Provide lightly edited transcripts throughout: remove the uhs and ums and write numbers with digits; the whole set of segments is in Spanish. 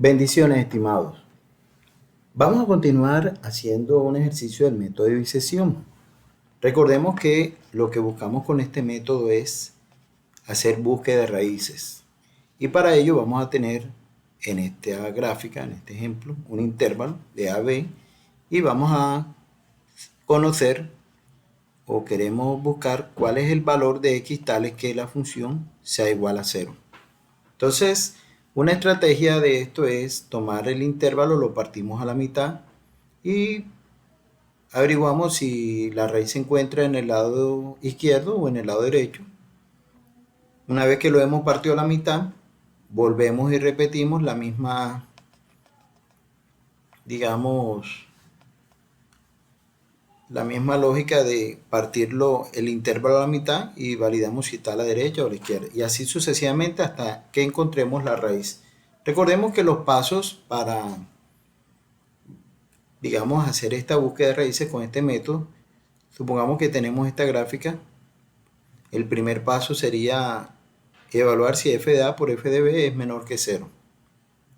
Bendiciones, estimados. Vamos a continuar haciendo un ejercicio del método de bisección. Recordemos que lo que buscamos con este método es hacer búsqueda de raíces. Y para ello vamos a tener en esta gráfica, en este ejemplo, un intervalo de AB y vamos a conocer o queremos buscar cuál es el valor de x tales que la función sea igual a 0. Entonces, una estrategia de esto es tomar el intervalo, lo partimos a la mitad y averiguamos si la raíz se encuentra en el lado izquierdo o en el lado derecho. Una vez que lo hemos partido a la mitad, volvemos y repetimos la misma, digamos, la misma lógica de partirlo el intervalo a la mitad y validamos si está a la derecha o a la izquierda. Y así sucesivamente hasta que encontremos la raíz. Recordemos que los pasos para, digamos, hacer esta búsqueda de raíces con este método, supongamos que tenemos esta gráfica. El primer paso sería evaluar si f de a por f de b es menor que 0.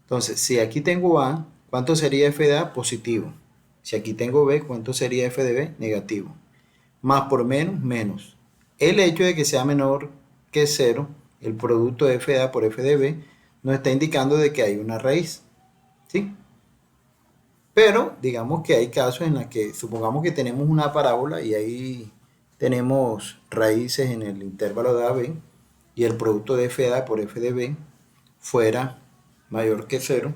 Entonces, si aquí tengo a, ¿cuánto sería f de a? Positivo. Si aquí tengo b, ¿cuánto sería f de b? Negativo. Más por menos, menos. El hecho de que sea menor que 0, el producto de f de a por f de b, nos está indicando de que hay una raíz. ¿Sí? Pero digamos que hay casos en los que supongamos que tenemos una parábola y ahí tenemos raíces en el intervalo de AB y el producto de f de a por f de b fuera mayor que 0.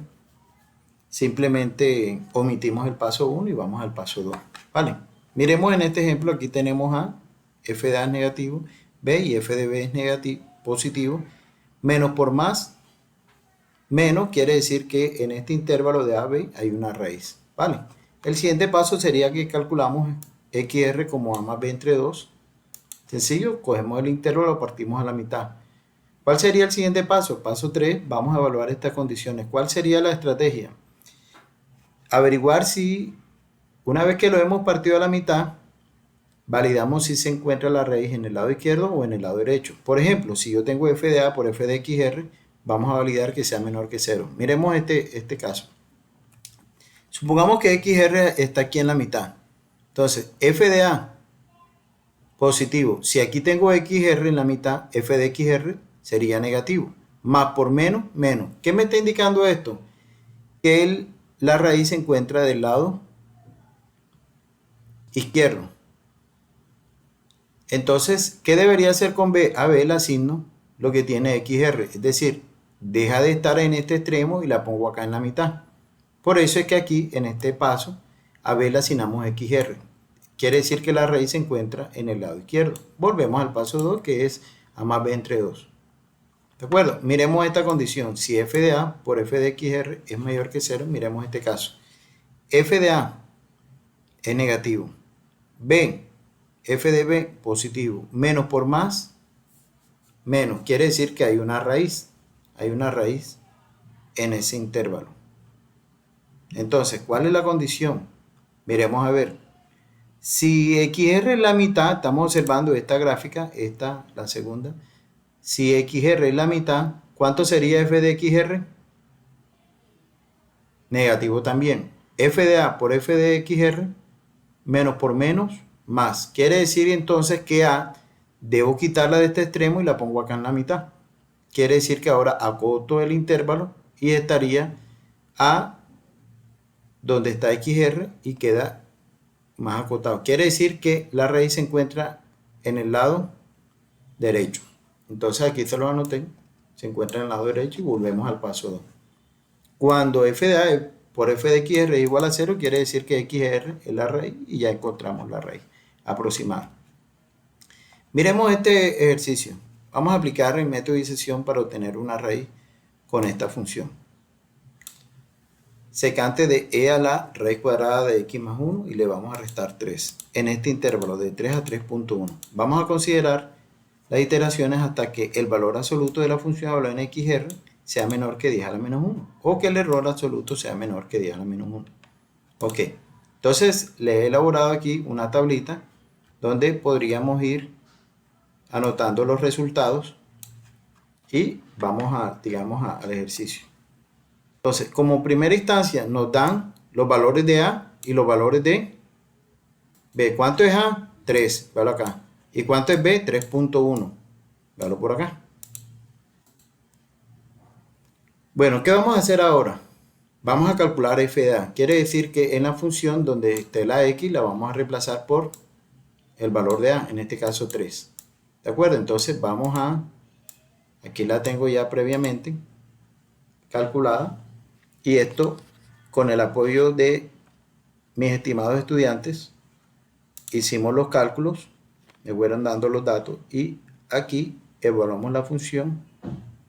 Simplemente omitimos el paso 1 y vamos al paso 2. Vale, miremos en este ejemplo, aquí tenemos a f de a es negativo, b y f de b es negativo, positivo, menos por más, menos quiere decir que en este intervalo de AB hay una raíz. Vale, el siguiente paso sería que calculamos XR como A más B entre 2. Sencillo, cogemos el intervalo, lo partimos a la mitad. ¿Cuál sería el siguiente paso? Paso 3, vamos a evaluar estas condiciones. ¿Cuál sería la estrategia? Averiguar si, una vez que lo hemos partido a la mitad, validamos si se encuentra la raíz en el lado izquierdo o en el lado derecho. Por ejemplo, si yo tengo f de a por f de xr, vamos a validar que sea menor que 0. Miremos este caso. Supongamos que xr está aquí en la mitad. Entonces, f de a positivo. Si aquí tengo xr en la mitad, f de xr sería negativo. Más por menos, menos. ¿Qué me está indicando esto? Que la raíz se encuentra del lado izquierdo. Entonces, ¿qué debería hacer con b? A b le asigno lo que tiene xr. Es decir, deja de estar en este extremo y la pongo acá en la mitad. Por eso es que aquí, en este paso, a b le asignamos xr. Quiere decir que la raíz se encuentra en el lado izquierdo. Volvemos al paso 2, que es a más b entre 2. ¿De acuerdo? Miremos esta condición. Si f de a por f de xr es mayor que 0, miremos este caso. F de a es negativo. B, f de b positivo. Menos por más, menos. Quiere decir que hay una raíz. Hay una raíz en ese intervalo. Entonces, ¿cuál es la condición? Miremos a ver. Si XR es la mitad, estamos observando esta gráfica, esta, la segunda. Si XR es la mitad, ¿cuánto sería f de XR? Negativo también. F de a por f de XR, menos por menos, más. Quiere decir entonces que a debo quitarla de este extremo y la pongo acá en la mitad. Quiere decir que ahora acoto el intervalo y estaría a donde está XR y queda más acotado. Quiere decir que la raíz se encuentra en el lado derecho. Entonces aquí se lo anoté. Se encuentra en el lado derecho y volvemos al paso 2. Cuando f de a por f de xr es igual a 0, quiere decir que xr es la raíz y ya encontramos la raíz aproximada. Miremos este ejercicio. Vamos a aplicar el método de disección para obtener una raíz con esta función. Secante de e a la raíz cuadrada de x más 1 y le vamos a restar 3 en este intervalo de 3 a 3.1. Vamos a considerar las iteraciones hasta que el valor absoluto de la función evaluada en xr sea menor que 10 a la menos 1 o que el error absoluto sea menor que 10 a la menos 1. Ok, entonces le he elaborado aquí una tablita donde podríamos ir anotando los resultados y vamos a, digamos, al ejercicio. Entonces, como primera instancia nos dan los valores de A y los valores de B. ¿Cuánto es A? 3, véalo acá. ¿Y cuánto es B? 3.1. Véalo por acá. Bueno, ¿qué vamos a hacer ahora? Vamos a calcular f de A. Quiere decir que en la función donde esté la x la vamos a reemplazar por el valor de A, en este caso 3. ¿De acuerdo? Entonces vamos a... Aquí la tengo ya previamente calculada. Y esto, con el apoyo de mis estimados estudiantes, hicimos los cálculos, me fueron dando los datos y aquí evaluamos la función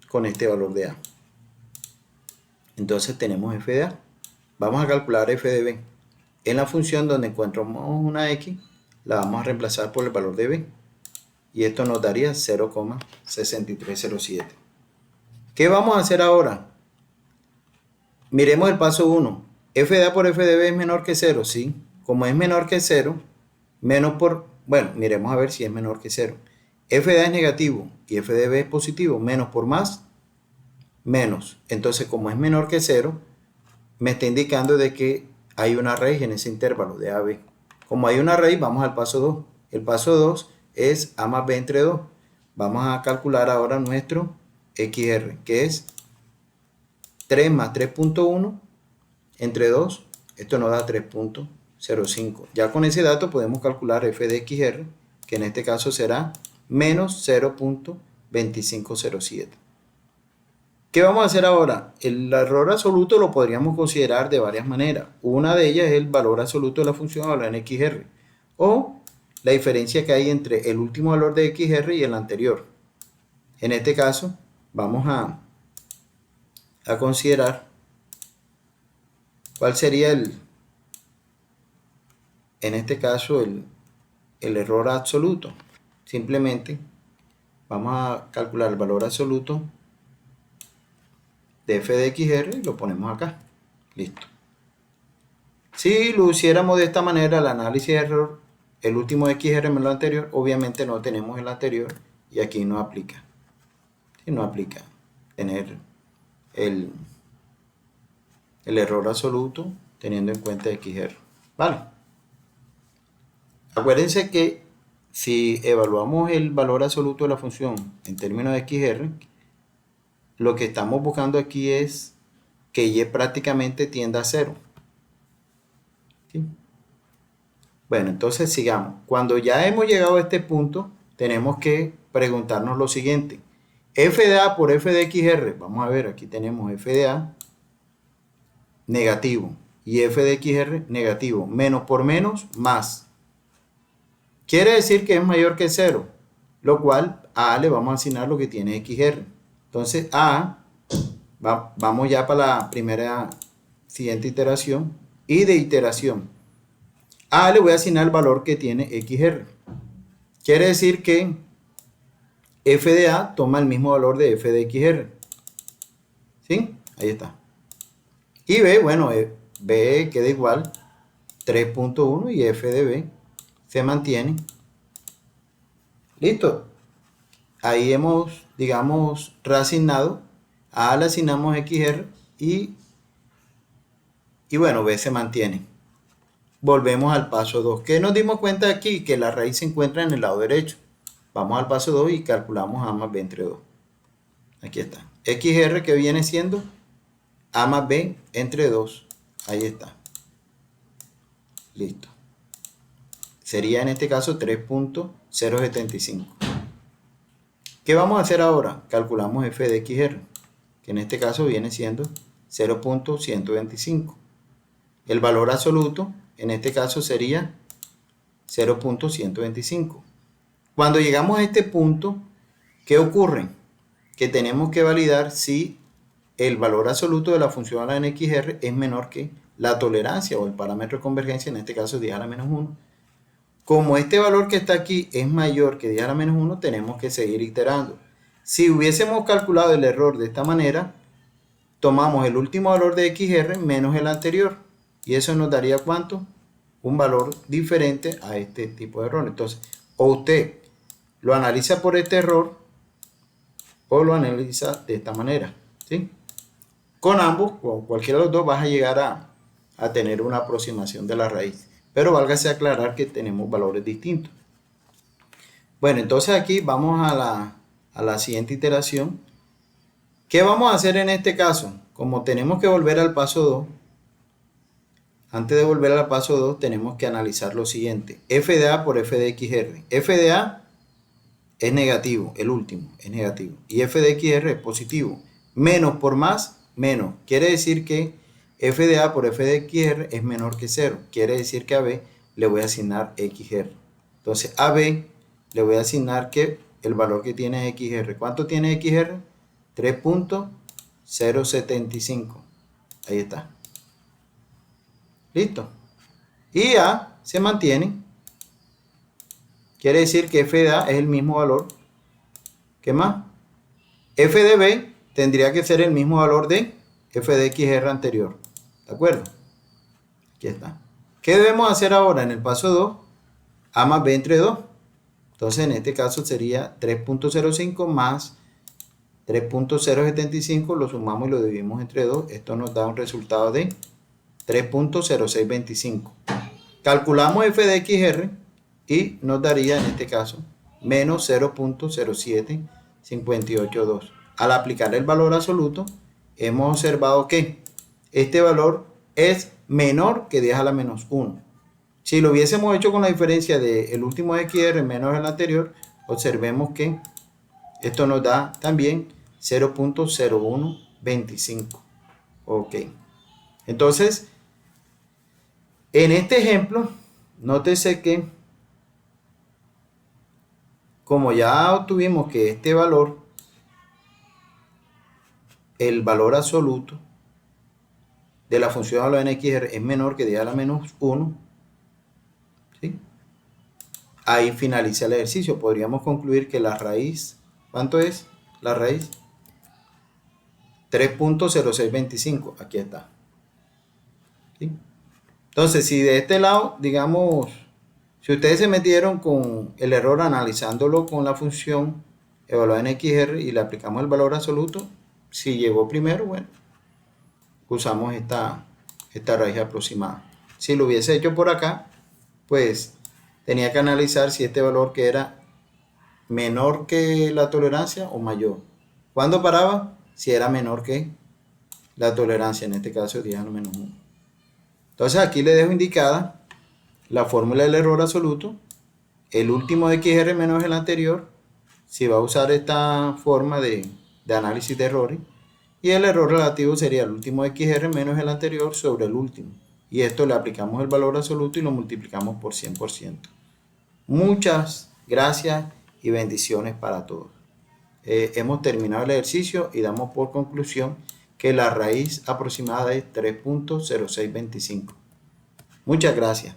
con este valor de A. Entonces tenemos f de A. Vamos a calcular f de B. En la función donde encontramos una x, la vamos a reemplazar por el valor de B. Y esto nos daría 0,6307. ¿Qué vamos a hacer ahora? Miremos el paso 1. F de A por F de B es menor que 0, ¿sí? Como es menor que 0, menos por... Bueno, miremos a ver si es menor que 0. F de A es negativo y F de B es positivo. Menos por más, menos. Entonces, como es menor que 0, me está indicando de que hay una raíz en ese intervalo de A a B. Como hay una raíz, vamos al paso 2. El paso 2 es A más B entre 2. Vamos a calcular ahora nuestro XR, que es 3 más 3.1 entre 2. Esto nos da 3.05. Ya con ese dato podemos calcular f de XR, que en este caso será menos 0.2507. ¿Qué vamos a hacer ahora? El error absoluto lo podríamos considerar de varias maneras. Una de ellas es el valor absoluto de la función evaluada en XR, o la diferencia que hay entre el último valor de XR y el anterior. En este caso, vamos a considerar cuál sería en este caso, el error absoluto. Simplemente vamos a calcular el valor absoluto de f de XR y lo ponemos acá. Listo. Si lo hiciéramos de esta manera, el análisis de error, el último XR menos el anterior, obviamente no tenemos el anterior y aquí no aplica. ¿Sí? No aplica tener el error absoluto teniendo en cuenta XR. ¿Vale? Acuérdense que si evaluamos el valor absoluto de la función en términos de XR, lo que estamos buscando aquí es que Y prácticamente tienda a 0. ¿Sí? Bueno, entonces sigamos. Cuando ya hemos llegado a este punto, tenemos que preguntarnos lo siguiente. F de A por F de XR. Vamos a ver, aquí tenemos F de A negativo y F de XR negativo. Menos por menos, más. Quiere decir que es mayor que 0, lo cual a A le vamos a asignar lo que tiene XR. Entonces A, vamos ya para la primera siguiente iteración, y de iteración. A le voy a asignar el valor que tiene XR. Quiere decir que F de A toma el mismo valor de F de XR. ¿Sí? Ahí está. Y B, bueno, B queda igual 3.1 y F de B se mantiene. Listo. Ahí hemos, digamos, reasignado. A le asignamos XR y bueno, B se mantiene. Volvemos al paso 2. ¿Qué nos dimos cuenta aquí? Que la raíz se encuentra en el lado derecho. Vamos al paso 2 y calculamos A más B entre 2. Aquí está. XR que viene siendo A más B entre 2. Ahí está. Listo. Sería en este caso 3.075. ¿Qué vamos a hacer ahora? Calculamos f de XR, que en este caso viene siendo 0.125. El valor absoluto en este caso sería 0.125. Cuando llegamos a este punto, ¿qué ocurre? Que tenemos que validar si el valor absoluto de la función a la en XR es menor que la tolerancia o el parámetro de convergencia, en este caso 10 a la menos 1. Como este valor que está aquí es mayor que 10 a la menos 1, tenemos que seguir iterando. Si hubiésemos calculado el error de esta manera, tomamos el último valor de XR menos el anterior. Y eso nos daría ¿cuánto? Un valor diferente a este tipo de error. Entonces, o usted lo analiza por este error o lo analiza de esta manera. ¿Sí? con ambos, con cualquiera de los dos, vas a llegar a tener una aproximación de la raíz. Pero válgase aclarar que tenemos valores distintos. Bueno, entonces aquí vamos a la siguiente iteración. ¿Qué vamos a hacer en este caso? Como tenemos que volver al paso 2, antes de volver al paso 2 tenemos que analizar lo siguiente. F de A por F de XR. F de A es negativo, el último es negativo. Y F de XR es positivo. Menos por más, menos. Quiere decir que F de A por F de XR es menor que 0. Quiere decir que a B le voy a asignar XR. Entonces a B le voy a asignar que el valor que tiene es XR. ¿Cuánto tiene XR? 3.075. Ahí está. Listo. Y A se mantiene. Quiere decir que F de A es el mismo valor. ¿Qué más? F de B tendría que ser el mismo valor de F de XR anterior. ¿De acuerdo? Aquí está. ¿Qué debemos hacer ahora en el paso 2? A más B entre 2. Entonces en este caso sería 3.05 más 3.075. Lo sumamos y lo dividimos entre 2. Esto nos da un resultado de 3.0625. Calculamos F de XR y nos daría en este caso menos 0.07582. Al aplicar el valor absoluto, hemos observado que este valor es menor que 10 a la menos 1. Si lo hubiésemos hecho con la diferencia del último XR menos el anterior, observemos que esto nos da también 0.0125. Ok. Entonces, en este ejemplo, nótese que como ya obtuvimos que este valor, el valor absoluto de la función de la NXR es menor que 10 a la menos 1, ¿sí? Ahí finaliza el ejercicio. Podríamos concluir que la raíz, ¿cuánto es la raíz? 3.0625, aquí está. ¿Sí? Entonces, si de este lado, digamos, si ustedes se metieron con el error analizándolo con la función evaluada en XR y le aplicamos el valor absoluto, si llegó primero, bueno, usamos esta raíz aproximada. Si lo hubiese hecho por acá, pues tenía que analizar si este valor que era menor que la tolerancia o mayor. ¿Cuándo paraba? Si era menor que la tolerancia, en este caso 10 a la menos 1. Entonces aquí le dejo indicada la fórmula del error absoluto, el último de XR menos el anterior, si va a usar esta forma de análisis de errores, y el error relativo sería el último de XR menos el anterior sobre el último. Y esto le aplicamos el valor absoluto y lo multiplicamos por 100%. Muchas gracias y bendiciones para todos. Hemos terminado el ejercicio y damos por conclusión que la raíz aproximada es 3.0625. Muchas gracias.